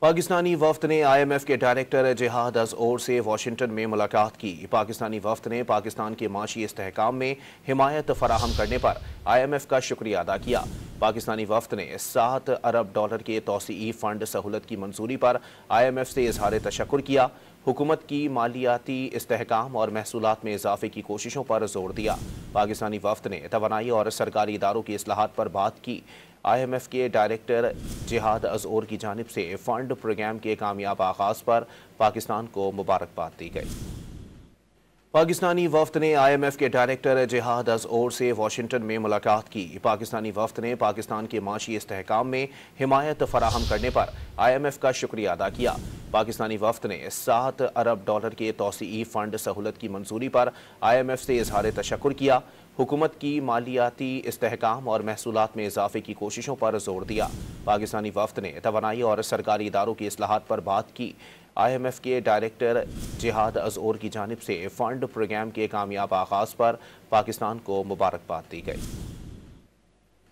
पाकिस्तानी वफ्द ने IMF के director जिहाद अज़ओर से वाशिंगटन में मुलाकात की। पाकिस्तानी वफ्द ने पाकिस्तान के माशी इस्तेहकाम में हिमायत फराहम करने पर IMF का शुक्रिया अदा किया। पाकिस्तानी वफ्द ने $7 अरब के तौसीई फ़ंड सहूलत की मंजूरी पर IMF से इजहार तशक्कुर किया। हुकूमत की मालियाती इस्तेहकाम और महसूलात में इजाफे की कोशिशों पर जोर दिया। पाकिस्तानी वफ्द ने तवानाई और सरकारी इदारों की इस्लाहात पर बात की। IMF के डायरेक्टर जिहाद अज़ओर की जानिब से फ़ंड प्रोग्राम के कामयाब आगाज़ पर पाकिस्तान को मुबारकबाद दी गई। पाकिस्तानी वफ्द ने IMF के डायरेक्टर जिहाद अज़ओर से वाशिंगटन में मुलाकात की। पाकिस्तानी वफ्द ने पाकिस्तान के माशी इस्तेहकाम में हिमायत फराहम करने पर IMF का शुक्रिया अदा किया। पाकिस्तानी वफ्द ने $7 अरब के तौसीई फ़ंड सहूलत की मंजूरी पर IMF से इजहार तशक्कुर किया। हुकूमत की मालियाती इस्तेहकाम और महसूलात में इजाफे की कोशिशों पर जोर दिया। पाकिस्तानी वफ्द ने तवानाई और सरकारी इदारों की इस्लाहात पर बात की। IMF के डायरेक्टर जिहाद अज़ओर की जानिब से फ़ंड प्रोग्राम के कामयाब आगाज़ पर पाकिस्तान को मुबारकबाद दी गई।